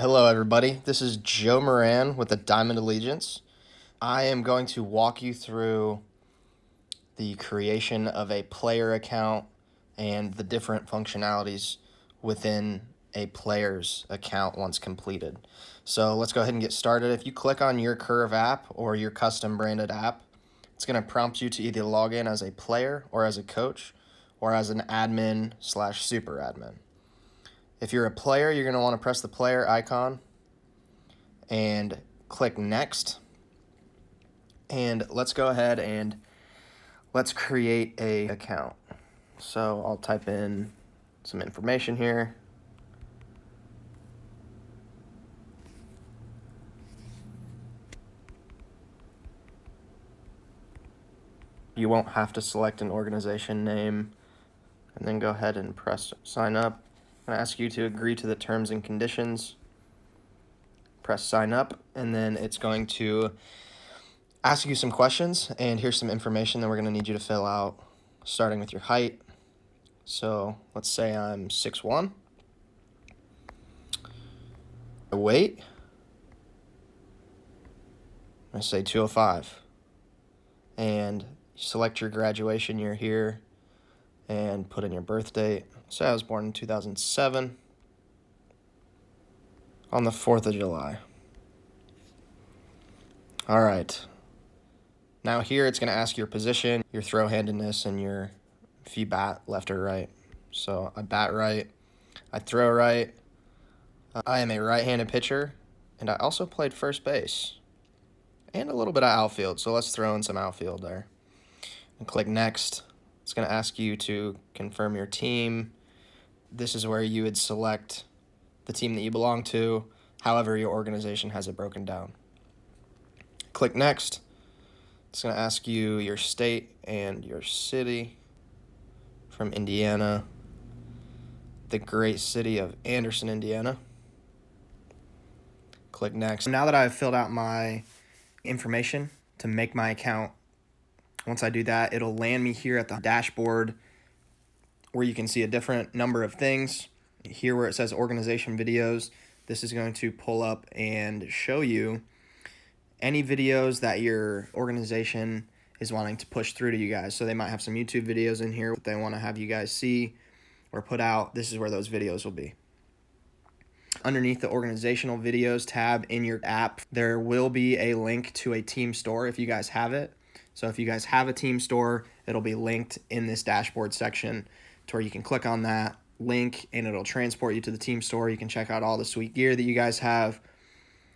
Hello, everybody. This is Joe Moran with the Diamond Allegiance. I am going to walk you through the creation of a player account and the different functionalities within a player's account once completed. So let's go ahead and get started. If you click on your Curve app or your custom branded app, it's going to prompt you to either log in as a player or as a coach or as an admin/super admin. If you're a player, you're going to want to press the player icon and click next. And let's go ahead and let's create a account. So I'll type in some information here. You won't have to select an organization name and then go ahead and press sign up. I'm going to ask you to agree to the terms and conditions. Press sign up, and then it's going to ask you some questions, and here's some information that we're going to need you to fill out, starting with your height. So let's say I'm 6'1". Weight, I say 205. And select your graduation year here and put in your birth date. So I was born in 2007 on the 4th of July. All right. Now here it's going to ask your position, your throw-handedness, and if you bat left or right. So I bat right, I throw right. I am a right-handed pitcher, and I also played first base and a little bit of outfield. So let's throw in some outfield there. And click next. It's going to ask you to confirm your team. This is where you would select the team that you belong to, however your organization has it broken down. Click next. It's going to ask you your state and your city. From Indiana, the great city of Anderson, Indiana. Click next. Now that I've filled out my information to make my account, once I do that, it'll land me here at the dashboard where you can see a different number of things. Here where it says organization videos, this is going to pull up and show you any videos that your organization is wanting to push through to you guys. So they might have some YouTube videos in here that they want to have you guys see or put out. This is where those videos will be. Underneath the organizational videos tab in your app, there will be a link to a team store if you guys have it. So if you guys have a team store, it'll be linked in this dashboard section to where you can click on that link and it'll transport you to the team store. You can check out all the sweet gear that you guys have.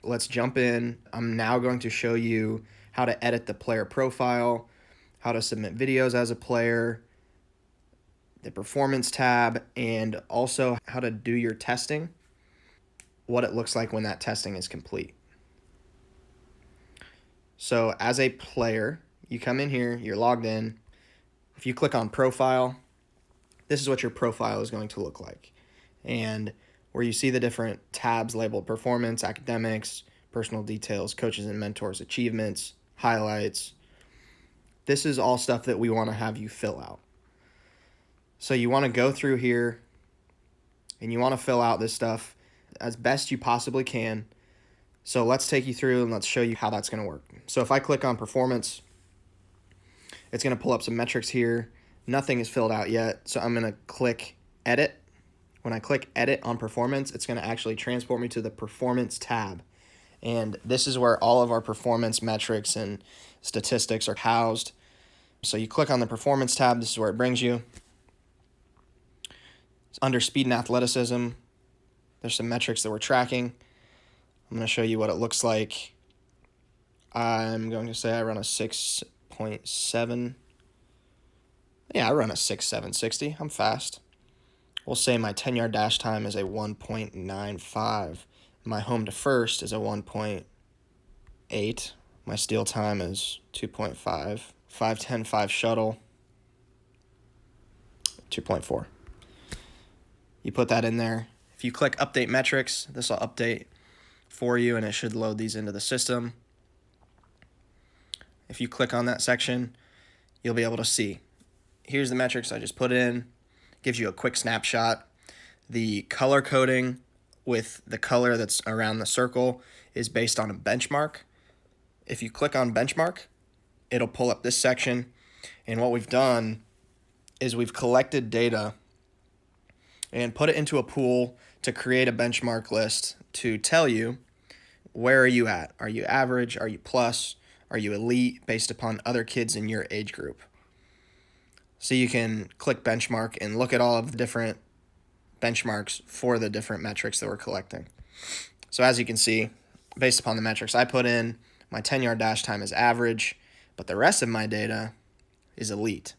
Let's jump in. I'm now going to show you how to edit the player profile, how to submit videos as a player, the performance tab, and also how to do your testing, what it looks like when that testing is complete. So as a player, you come in here, you're logged in. If you click on profile, this is what your profile is going to look like. And where you see the different tabs labeled performance, academics, personal details, coaches and mentors, achievements, highlights. This is all stuff that we want to have you fill out. So you want to go through here and you want to fill out this stuff as best you possibly can. So let's take you through and let's show you how that's going to work. So if I click on performance, it's going to pull up some metrics here. Nothing is filled out yet, so I'm going to click edit. When I click edit on performance, it's going to actually transport me to the performance tab. And this is where all of our performance metrics and statistics are housed. So you click on the performance tab, this is where it brings you. It's under speed and athleticism. There's some metrics that we're tracking. I'm going to show you what it looks like. I'm going to say I run a 6.7. Yeah, I run a 6.760. I'm fast. We'll say my 10-yard dash time is a 1.95. My home to first is a 1.8. My steal time is 2.5. 5.10, 5 shuttle, 2.4. You put that in there. If you click update metrics, this will update for you and it should load these into the system. If you click on that section, you'll be able to see. Here's the metrics I just put in. Gives you a quick snapshot. The color coding with the color that's around the circle is based on a benchmark. If you click on benchmark, it'll pull up this section. And what we've done is we've collected data and put it into a pool to create a benchmark list to tell you, where are you at? Are you average? Are you plus? Are you elite, based upon other kids in your age group? So you can click benchmark and look at all of the different benchmarks for the different metrics that we're collecting. So as you can see, based upon the metrics I put in, my 10-yard dash time is average, but the rest of my data is elite.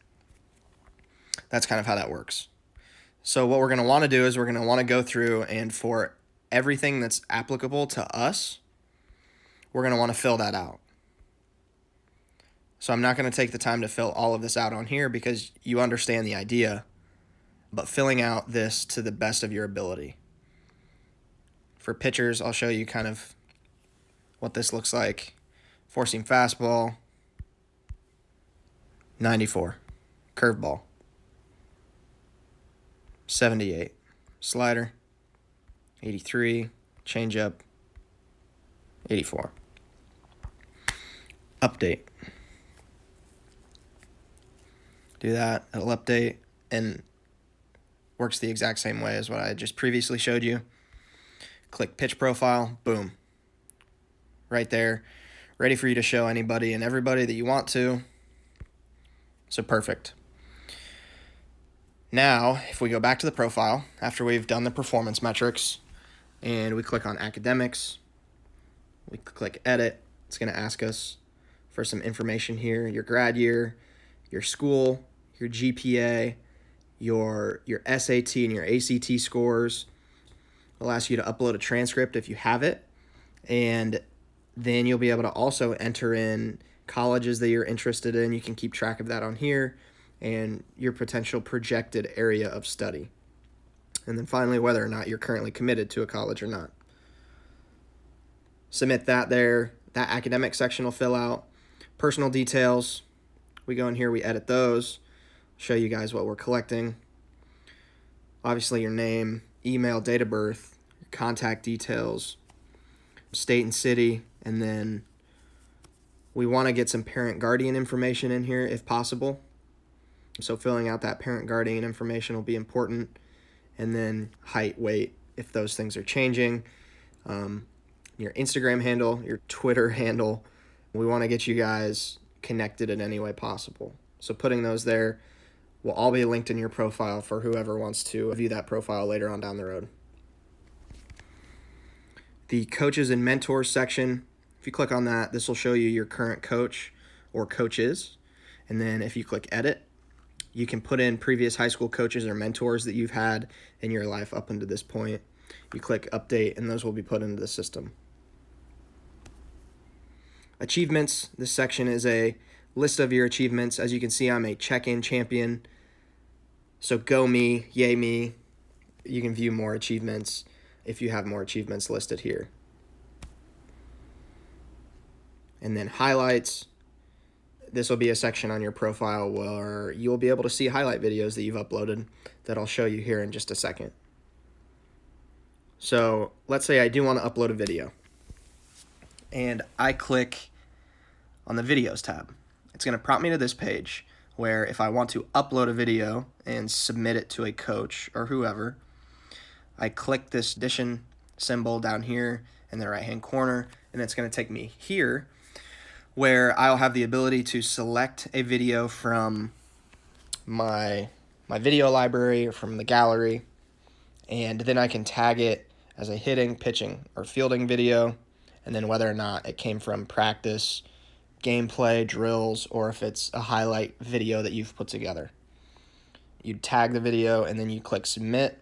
That's kind of how that works. So what we're going to want to do is we're going to want to go through, and for everything that's applicable to us, we're going to want to fill that out. So I'm not going to take the time to fill all of this out on here because you understand the idea, but filling out this to the best of your ability. For pitchers, I'll show you kind of what this looks like. Four-seam fastball, 94. Curveball, 78. Slider, 83. Changeup, 84. Update. Do that, it'll update, and works the exact same way as what I just previously showed you. Click pitch profile, boom. Right there, ready for you to show anybody and everybody that you want to. So perfect. Now, if we go back to the profile, after we've done the performance metrics, and we click on academics, we click edit, it's going to ask us for some information here, your grad year, your school, your GPA, your SAT and your ACT scores. It'll ask you to upload a transcript if you have it, and then you'll be able to also enter in colleges that you're interested in. You can keep track of that on here, and your potential projected area of study. And then finally, whether or not you're currently committed to a college or not. Submit that there. That academic section will fill out. Personal details, we go in here, we edit those, show you guys what we're collecting. Obviously your name, email, date of birth, your contact details, state and city, and then we want to get some parent guardian information in here if possible. So filling out that parent guardian information will be important. And then height, weight, if those things are changing. Your Instagram handle, your Twitter handle. We want to get you guys connected in any way possible. So putting those there will all be linked in your profile for whoever wants to view that profile later on down the road. The coaches and mentors section, if you click on that, this will show you your current coach or coaches. And then if you click edit, you can put in previous high school coaches or mentors that you've had in your life up until this point. You click update, and those will be put into the system. Achievements, this section is a list of your achievements. As you can see, I'm a check-in champion. So go me, yay me. You can view more achievements if you have more achievements listed here. And then highlights. This will be a section on your profile where you'll be able to see highlight videos that you've uploaded that I'll show you here in just a second. So let's say I do want to upload a video, and I click on the videos tab. It's going to prompt me to this page where if I want to upload a video and submit it to a coach or whoever, I click this addition symbol down here in the right hand corner, and it's going to take me here where I'll have the ability to select a video from my video library or from the gallery, and then I can tag it as a hitting, pitching, or fielding video, and then whether or not it came from practice, gameplay, drills, or if it's a highlight video that you've put together. You tag the video, and then you click submit,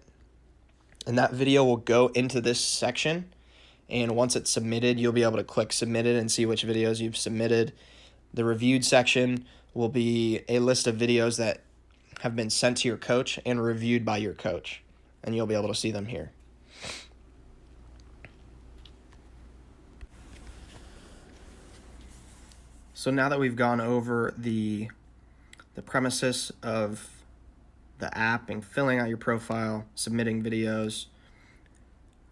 and that video will go into this section. And once it's submitted, you'll be able to click submitted and see which videos you've submitted. The reviewed section will be a list of videos that have been sent to your coach and reviewed by your coach, and you'll be able to see them here. So now that we've gone over the premises of the app and filling out your profile, submitting videos,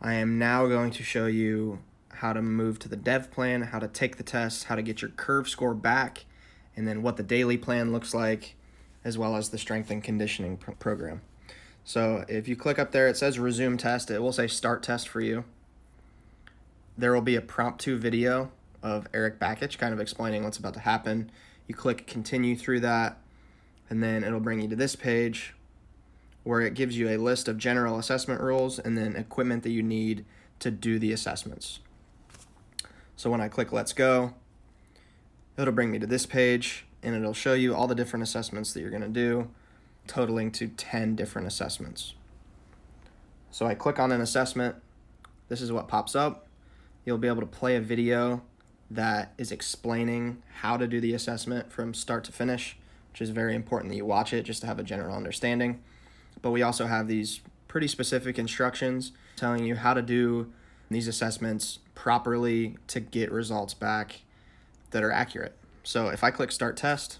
I am now going to show you how to move to the dev plan, how to take the test, how to get your curve score back, and then what the daily plan looks like, as well as the strength and conditioning program. So if you click up there, it says resume test. It will say start test for you. There will be a prompt 2 video of Eric Bakich kind of explaining what's about to happen. You click continue through that, and then it'll bring you to this page where it gives you a list of general assessment rules and then equipment that you need to do the assessments. So when I click let's go, it'll bring me to this page and it'll show you all the different assessments that you're going to do, totaling to 10 different assessments. So I click on an assessment. This is what pops up. You'll be able to play a video that is explaining how to do the assessment from start to finish, which is very important that you watch it just to have a general understanding. But we also have these pretty specific instructions telling you how to do these assessments properly to get results back that are accurate. So if I click start test,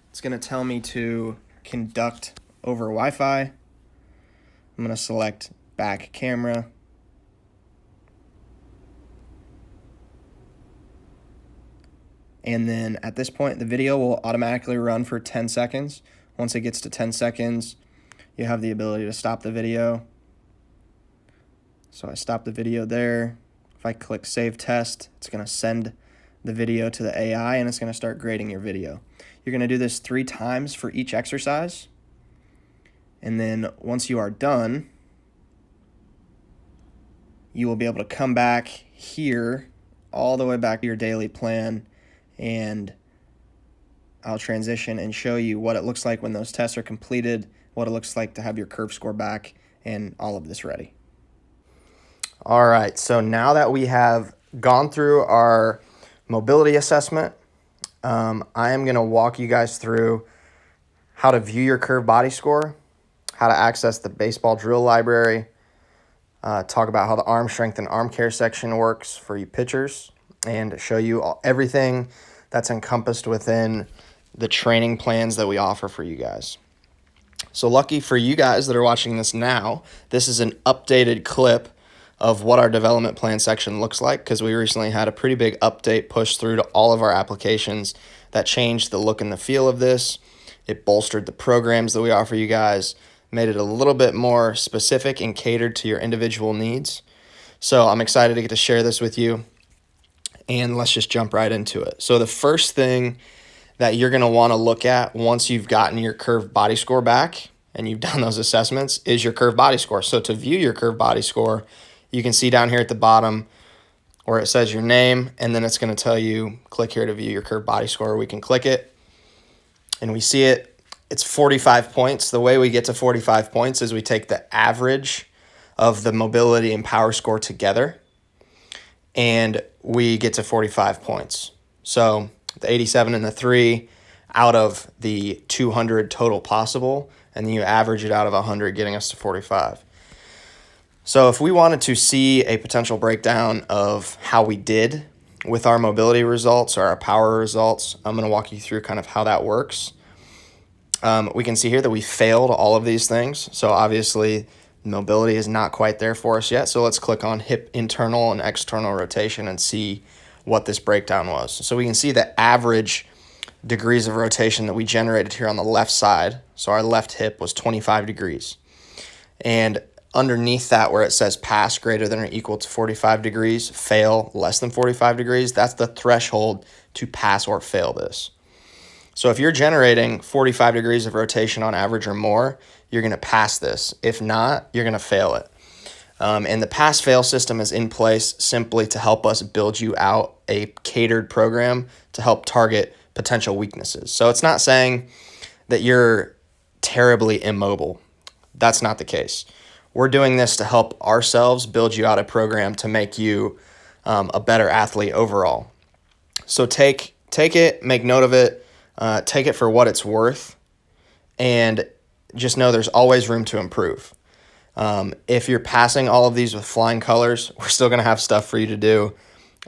it's going to tell me to conduct over Wi-Fi. I'm going to select back camera. And then at this point, the video will automatically run for 10 seconds. Once it gets to 10 seconds, you have the ability to stop the video. So I stop the video there. If I click save test, it's going to send the video to the AI and it's going to start grading your video. You're going to do this 3 times for each exercise. And then once you are done, you will be able to come back here all the way back to your daily plan, and I'll transition and show you what it looks like when those tests are completed, what it looks like to have your curve score back, and all of this ready. All right, so now that we have gone through our mobility assessment, I am going to walk you guys through how to view your curve body score, how to access the baseball drill library, talk about how the arm strength and arm care section works for you pitchers, and show you everything that's encompassed within the training plans that we offer for you guys. So lucky for you guys that are watching this now, this is an updated clip of what our development plan section looks like, because we recently had a pretty big update pushed through to all of our applications that changed the look and the feel of this. It bolstered the programs that we offer you guys, made it a little bit more specific and catered to your individual needs. So I'm excited to get to share this with you, and let's just jump right into it. So the first thing that you're going to want to look at once you've gotten your curved body score back and you've done those assessments is your curved body score. So to view your curved body score, you can see down here at the bottom where it says your name, and then it's going to tell you, click here to view your curved body score. We can click it, and we see it. It's 45 points. The way we get to 45 points is we take the average of the mobility and power score together, and we get to 45 points. So the 87 and the 3 out of the 200 total possible, and then you average it out of 100, getting us to 45. So if we wanted to see a potential breakdown of how we did with our mobility results or our power results, I'm going to walk you through kind of how that works. We can see here that we failed all of these things. So obviously mobility is not quite there for us yet. So let's click on hip internal and external rotation and see what this breakdown was. So we can see the average degrees of rotation that we generated here on the left side. So our left hip was 25 degrees. And underneath that, where it says pass greater than or equal to 45 degrees, fail less than 45 degrees, that's the threshold to pass or fail this. So if you're generating 45 degrees of rotation on average or more, you're going to pass this. If not, you're going to fail it. And the pass-fail system is in place simply to help us build you out a catered program to help target potential weaknesses. So it's not saying that you're terribly immobile. That's not the case. We're doing this to help ourselves build you out a program to make you a better athlete overall. So take it, make note of it, take it for what it's worth, and just know there's always room to improve. If you're passing all of these with flying colors, we're still going to have stuff for you to do.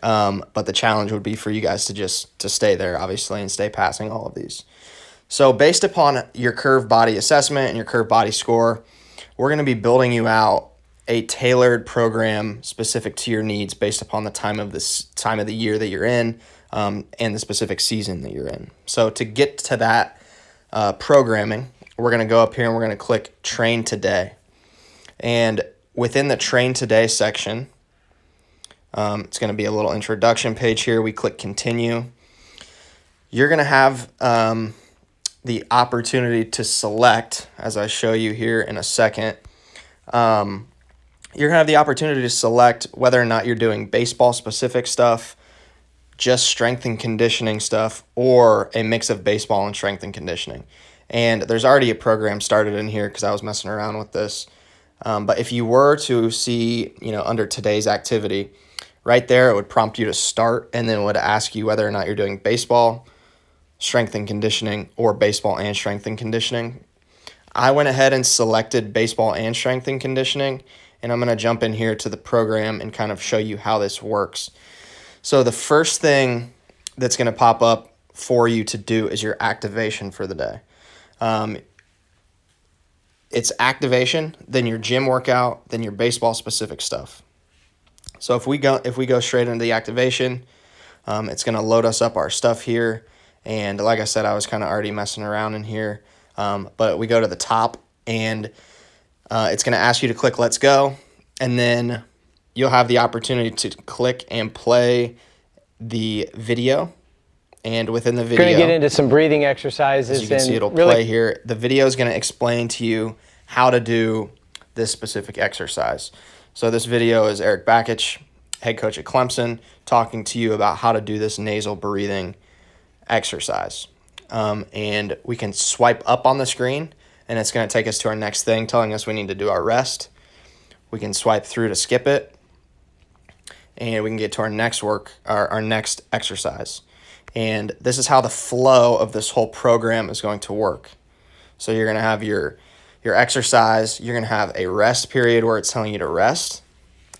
But the challenge would be for you guys to stay there, obviously, and stay passing all of these. So based upon your curved body assessment and your curved body score, we're going to be building you out a tailored program specific to your needs based upon the time of the year that you're in, and the specific season that you're in. So to get to that programming, we're going to go up here and we're going to click Train Today. And within the Train Today section, it's going to be a little introduction page here. We click Continue. You're going to have the opportunity to select, as I show you here in a second, you're going to have the opportunity to select whether or not you're doing baseball-specific stuff, just strength and conditioning stuff, or a mix of baseball and strength and conditioning. And there's already a program started in here because I was messing around with this. But if you were to see, under today's activity, right there, it would prompt you to start, and then it would ask you whether or not you're doing baseball, strength and conditioning, or baseball and strength and conditioning. I went ahead and selected baseball and strength and conditioning, and I'm going to jump in here to the program and kind of show you how this works. So the first thing that's going to pop up for you to do is your activation for the day. It's activation, then your gym workout, then your baseball specific stuff. So if we go straight into the activation, it's going to load us up our stuff here. And like I said, I was kind of already messing around in here. But we go to the top, and it's going to ask you to click Let's Go. And then you'll have the opportunity to click and play the video. And within the video, going to get into some breathing exercises. As you can see, it'll play here. The video is going to explain to you how to do this specific exercise. So this video is Eric Bakich, head coach at Clemson, talking to you about how to do this nasal breathing exercise. And we can swipe up on the screen, and it's going to take us to our next thing, telling us we need to do our rest. We can swipe through to skip it, and we can get to our next exercise. And this is how the flow of this whole program is going to work. So you're going to have your exercise, you're going to have a rest period where it's telling you to rest,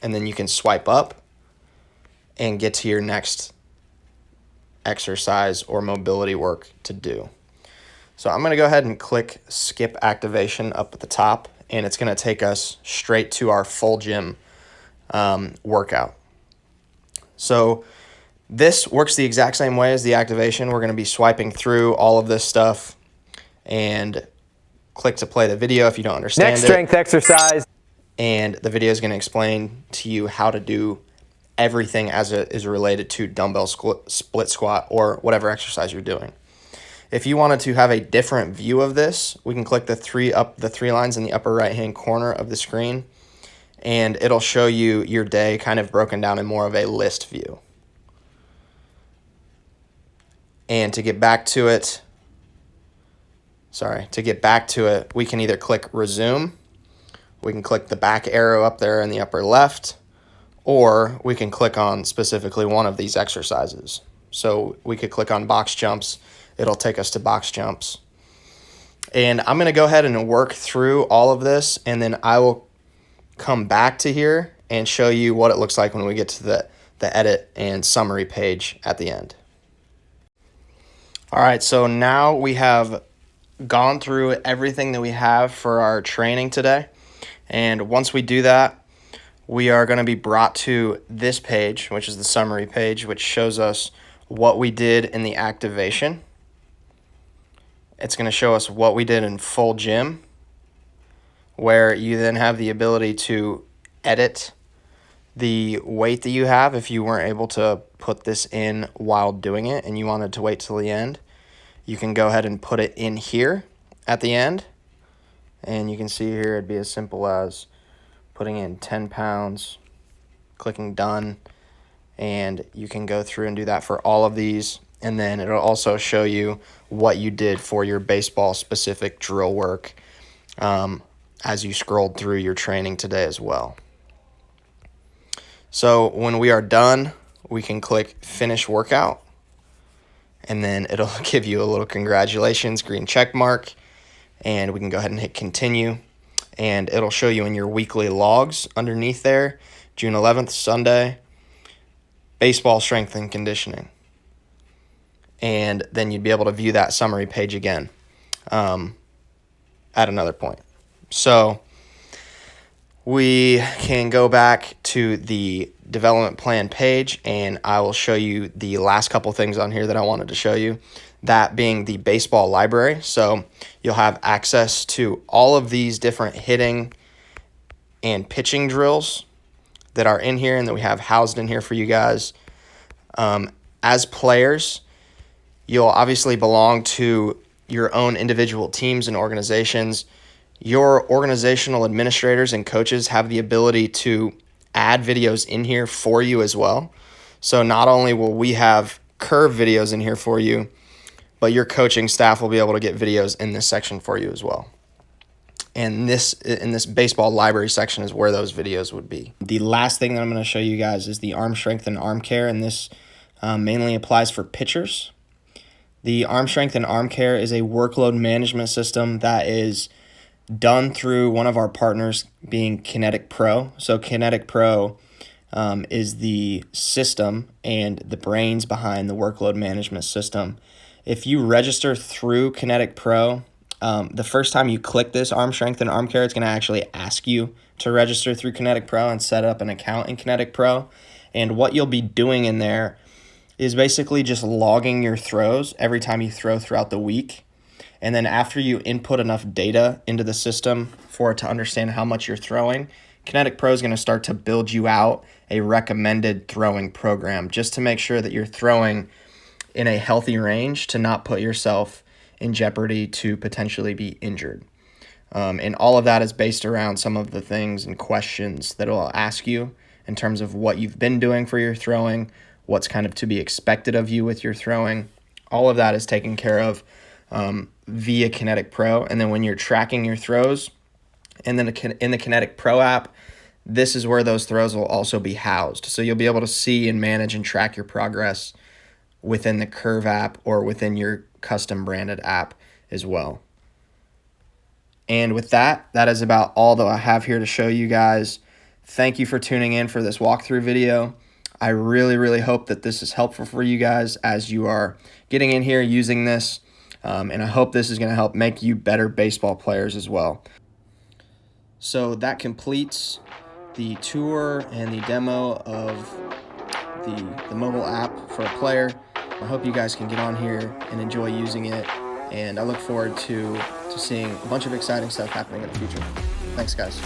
and then you can swipe up and get to your next exercise or mobility work to do. So I'm going to go ahead and click skip activation up at the top, and it's going to take us straight to our full gym workout. So this works the exact same way as the activation. We're going to be swiping through all of this stuff and click to play the video if you don't understand it. Next strength exercise. And the video is going to explain to you how to do everything as it is related to dumbbell split squat or whatever exercise you're doing. If you wanted to have a different view of this, we can click the three lines in the upper right-hand corner of the screen, and it'll show you your day kind of broken down in more of a list view. And to get back to it, we can either click resume, we can click the back arrow up there in the upper left, or we can click on specifically one of these exercises. So we could click on box jumps. It'll take us to box jumps. And I'm going to go ahead and work through all of this, and then I will come back to here and show you what it looks like when we get to the edit and summary page at the end. All right, so now we have gone through everything that we have for our training today. And once we do that, we are going to be brought to this page, which is the summary page, which shows us what we did in the activation. It's going to show us what we did in full gym, where you then have the ability to edit the weight that you have if you weren't able to put this in while doing it and you wanted to wait till the end. You can go ahead and put it in here at the end, and you can see here it'd be as simple as putting in 10 pounds, clicking done, and you can go through and do that for all of these. And then it'll also show you what you did for your baseball specific drill work as you scrolled through your training today as well. So when we are done, we can click finish workout, and then it'll give you a little congratulations green check mark, and we can go ahead and hit continue, and it'll show you in your weekly logs underneath there, June 11th, Sunday, baseball strength and conditioning. And then you'd be able to view that summary page again at another point. So we can go back to the development plan page, and I will show you the last couple things on here that I wanted to show you, that being the baseball library. So you'll have access to all of these different hitting and pitching drills that are in here and that we have housed in here for you guys. As players, you'll obviously belong to your own individual teams and organizations. Your organizational administrators and coaches have the ability to add videos in here for you as well. So not only will we have curve videos in here for you, but your coaching staff will be able to get videos in this section for you as well. And this, in this baseball library section, is where those videos would be. The last thing that I'm going to show you guys is the arm strength and arm care, and this mainly applies for pitchers. The arm strength and arm care is a workload management system that is done through one of our partners, being Kinetic Pro. So Kinetic Pro is the system and the brains behind the workload management system. If you register through Kinetic Pro, the first time you click this arm strength and arm care, it's going to actually ask you to register through Kinetic Pro and set up an account in Kinetic Pro. And what you'll be doing in there is basically just logging your throws every time you throw throughout the week. And then after you input enough data into the system for it to understand how much you're throwing, Kinetic Pro is going to start to build you out a recommended throwing program just to make sure that you're throwing in a healthy range to not put yourself in jeopardy to potentially be injured. And all of that is based around some of the things and questions that it'll ask you in terms of what you've been doing for your throwing, what's kind of to be expected of you with your throwing. All of that is taken care of via Kinetic Pro. And then when you're tracking your throws, and then in the Kinetic Pro app, this is where those throws will also be housed. So you'll be able to see and manage and track your progress within the Curve app or within your custom branded app as well. And with that, that is about all that I have here to show you guys. Thank you for tuning in for this walkthrough video. I really, really hope that this is helpful for you guys as you are getting in here using this. And I hope this is going to help make you better baseball players as well. So that completes the tour and the demo of the mobile app for a player. I hope you guys can get on here and enjoy using it. And I look forward to seeing a bunch of exciting stuff happening in the future. Thanks, guys.